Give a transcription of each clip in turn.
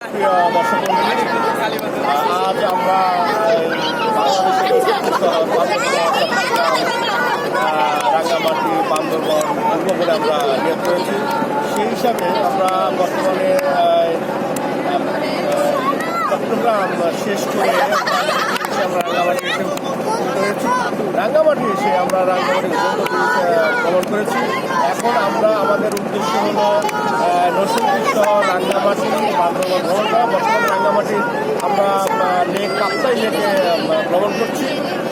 প্রিয় দর্শক মণ্ডলী, আজ আমরা রাঙ্গামাটি বান্দরবন ঘুরবো বলে আমরা নিয়োগ করেছি। সেই হিসাবে আমরা বর্তমানে চট্টগ্রাম শেষ করে আমরা রাঙ্গামাটি এসে আমরা রাঙ্গামাটি ভ্রমণ করেছি। এখন আমরা আমাদের উদ্দেশ্য হলো নরসিংদী শহর রাঙ্গামাটি বান্দরবন ভ্রমণ করা। বর্তমানে রাঙ্গামাটির আমরা লেক কাপ্তাই লেকে ভ্রমণ করছি।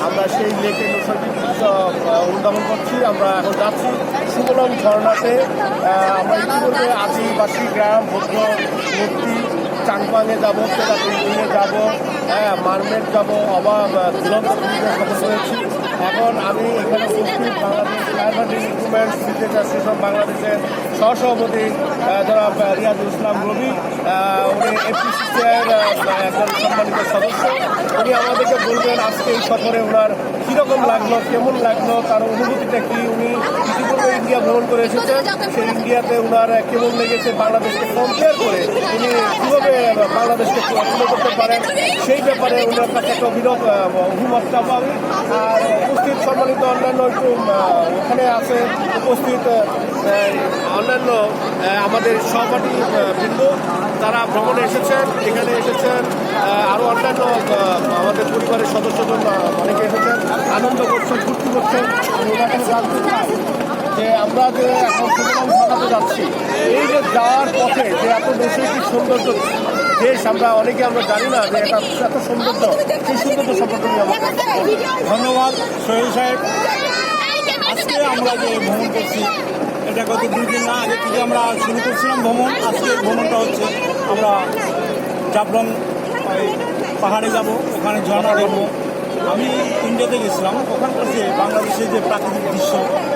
আমরা সেই লেকে নৈসর্গিক দৃশ্য উদ্ভাবন করছি। আমরা এখন যাচ্ছি সুবলং ঝর্ণাতে। আমরা ইতিমধ্যে আদিবাসী গ্রাম বৌদ্ধ মূর্তি চাংপাঙে যাবো, কেদারপুরে যাবো, মারমেড যাবো, অভাব ঝুলন্ত ব্রিজে খবর করেছি। এখন আমি এখানে উপস্থিত Bangladesh private recruitment business association বাংলাদেশের সহসভাপতি যারা রিয়াজুল ইসলাম রবি, উনি এফপিসিসিআইয়ের একজন সম্মানিত সদস্য। উনি আমাদেরকে বলবেন আজকে এই সফরে ওনার কীরকম লাগলো, কেমন লাগলো, তার অনুভূতিটা কী। উনি ইতিপূর্বে ইন্ডিয়া ভ্রমণ করে এসেছেন, সেই ইন্ডিয়াতে ওনার কেমন লেগেছে, বাংলাদেশকে কম্পেয়ার করে উনি কীভাবে বাংলাদেশকে তুলে করতে পারেন সেই ব্যাপারে ওনার কাছে একটা অভিমত চাবো আমি। আর উপস্থিত সম্মানিত অন্যান্য একটু ওখানে আছে উপস্থিত অন্যান্য আমাদের সহপাঠী বৃন্দ তারা ভ্রমণে এসেছেন, এখানে এসেছেন। আরও অন্যান্য আমাদের পরিবারের সদস্যজন অনেকে এসেছেন, আনন্দ করছেন, ফুর্তি করছেন। ওনাকে জানতে চাই যে আমরা যে এখন সুতরাং ঢাকাতে যাচ্ছি, এই যে যাওয়ার পথে যে এত নৈসর্গিক সৌন্দর্য দেশ আমরা অনেকে আমরা জানি না যে এটা এত সৌন্দর্য, সেই সৌন্দর্য সম্পর্কে আমাকে ধন্যবাদ সোহেল সাহেব। আজকে আমরা যে ভ্রমণ করছি এটা গত 2 দিন আগে থেকে আমরা শুরু করছিলাম ভ্রমণ। আজকে ভ্রমণটা হচ্ছে আমরা জাফলং পাহাড়ে যাব, ওখানে ঝর্ণা দেখব। আমি ইন্ডিয়াতে গেছিলাম, ওখানকার যে বাংলাদেশের যে প্রাকৃতিক দৃশ্য,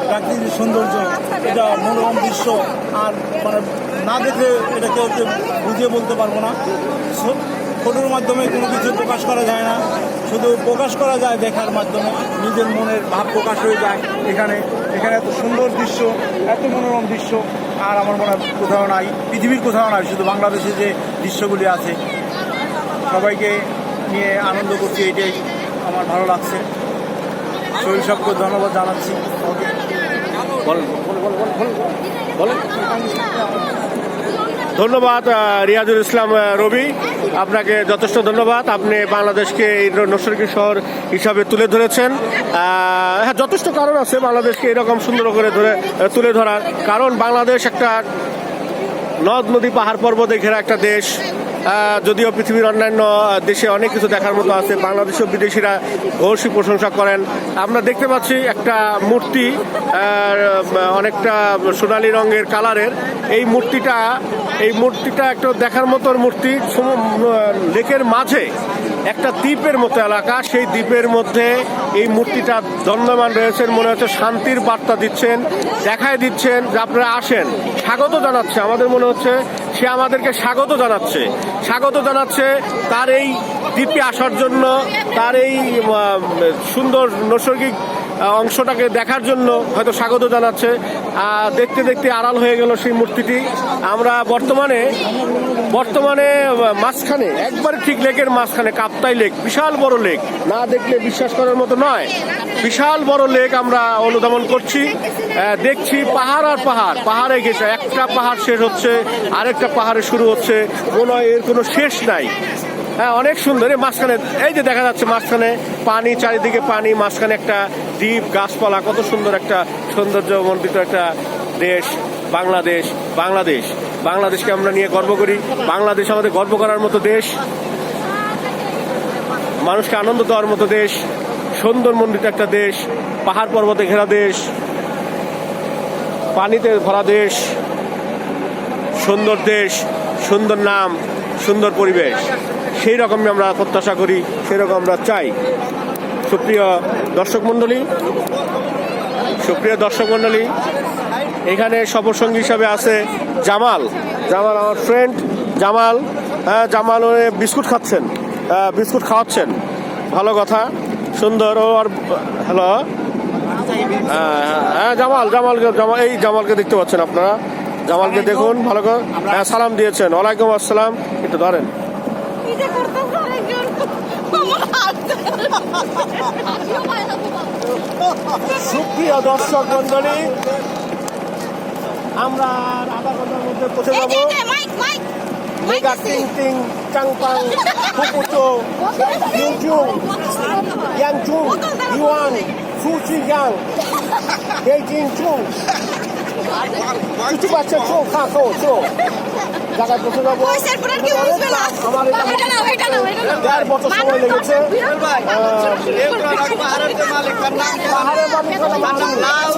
প্রাকৃতিক সৌন্দর্য, এটা মনোরম দৃশ্য। আর মানে না দেখে এটাকে বুঝিয়ে বলতে পারবো না। ফটোর মাধ্যমে কোনো কিছু প্রকাশ করা যায় না, শুধু প্রকাশ করা যায় দেখার মাধ্যমে, নিজের মনের ভাব প্রকাশ হয়ে যায়। এখানে এত সুন্দর দৃশ্য, এত মনোরম দৃশ্য আর আমার মনে হয় কোথাও নাই, পৃথিবীর কোথাও নাই, শুধু বাংলাদেশে যে দৃশ্যগুলি আছে। সবাইকে নিয়ে আনন্দ করছি, এটাই আমার ভালো লাগছে। শরীর সবকে ধন্যবাদ জানাচ্ছি। ধন্যবাদ রিয়াজুল ইসলাম রবি, আপনাকে যথেষ্ট ধন্যবাদ। আপনি বাংলাদেশকে এই নৈসর্গিক শহর হিসাবে তুলে ধরেছেন। হ্যাঁ, যথেষ্ট কারণ আছে বাংলাদেশকে এরকম সুন্দর করে তুলে ধরার। কারণ বাংলাদেশ একটা নদ নদী পাহাড় পর্বতে ঘেরা একটা দেশ। যদিও পৃথিবীর অন্যান্য দেশে অনেক কিছু দেখার মতো আছে, বাংলাদেশেও বিদেশিরা ভূয়সী প্রশংসা করেন। আমরা দেখতে পাচ্ছি একটা মূর্তি, অনেকটা সোনালী রঙের কালারের। এই মূর্তিটা একটা দেখার মতো মূর্তি। লেকের মাঝে একটা দ্বীপের মতো এলাকা, সেই দ্বীপের মধ্যে এই মূর্তিটা দণ্ডমান রয়েছেন। মনে হচ্ছে শান্তির বার্তা দিচ্ছেন, দেখায় দিচ্ছেন যে আপনারা আসেন, স্বাগত জানাচ্ছে। আমাদের মনে হচ্ছে সে আমাদেরকে স্বাগত জানাচ্ছে তার এই দ্বীপে আসার জন্য, তার এই সুন্দর নৈসর্গিক অংশটাকে দেখার জন্য হয়তো স্বাগত জানাচ্ছে। দেখতে দেখতে আড়াল হয়ে গেল সেই মূর্তিটি। আমরা বর্তমানে মাঝখানে, একবারে ঠিক লেকের মাঝখানে কাপ্তাই লেক, বিশাল বড় লেক, না দেখলে বিশ্বাস করার মতো নয়। বিশাল বড় লেক আমরা অনুধাবন করছি, দেখছি পাহাড় আর পাহাড়ে গেছে। একটা পাহাড় শেষ হচ্ছে, আরেকটা পাহাড়ে শুরু হচ্ছে, মনে হয় এর কোনো শেষ নাই। হ্যাঁ, অনেক সুন্দর। এই মাঝখানে এই যে দেখা যাচ্ছে মাঝখানে পানি, চারিদিকে পানি, মাঝখানে একটা দ্বীপ, গাছপালা, কত সুন্দর একটা সৌন্দর্যমণ্ডিত একটা দেশ বাংলাদেশকে আমরা নিয়ে গর্ব করি। বাংলাদেশ আমাদের গর্ব করার মতো দেশ, মানুষকে আনন্দ দেওয়ার মতো দেশ, সৌন্দর্যমণ্ডিত একটা দেশ, পাহাড় পর্বতে ঘেরা দেশ, পানিতে ভরা দেশ, সুন্দর নাম, সুন্দর পরিবেশ। সেই রকমই আমরা প্রত্যাশা করি, সেই রকম আমরা চাই। সুপ্রিয় দর্শক মণ্ডলী, এখানে সফরসঙ্গী হিসাবে আছে জামাল, আমার ফ্রেন্ড জামাল। হ্যাঁ, জামাল বিস্কুট খাওয়াচ্ছেন, ভালো কথা, সুন্দর। আর হ্যালো, হ্যাঁ জামালকে দেখতে পাচ্ছেন আপনারা। জামালকে দেখুন ভালো করে। হ্যাঁ, সালাম দিয়েছেন। ওয়ালাইকুম আসসালাম। একটু ধরেন। সুপ্রিয় দর্শক মন্ডলী, আমরা আর আধা ঘন্টার মধ্যে পৌঁছে যাবো মেগা টিং টিং চাংপাং ফুকুচো ইউচুং ইয়াংচুং ইউয়ান সুচিয়াং বেইজিং চুং কিছু বাচ্চা চো খাখো চো জায়গায় পৌঁছে যাবো। আমার এটা 1.5 বছর সময় লেগেছে। পাহাড়ের মালিকের নাম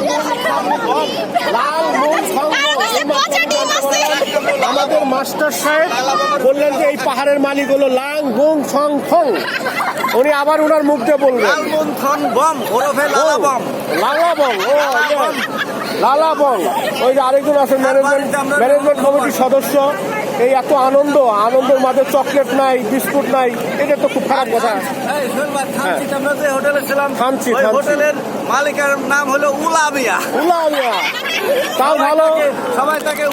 লাল মুন আমাদের মাস্টার সাহেব বললেন যে এই পাহাড়ের মালিক হলো লাং বুং সং ফং। উনি আবার ওনার মুখ দিয়ে বলবেন লালাবং। ও লালাবং। ওই যে আরেকজন আছেন ম্যানেজমেন্ট কমিটির সদস্য। এই এত আনন্দের মাঝে চকলেট নাই, বিস্কুট নাই, এটা তো খুব খারাপ কথা। আমরা যে হোটেলে ছিলাম থানচি হোটেলের মালিকের নাম হলো উলামিয়া। তাও ভালো। সবাই তাকে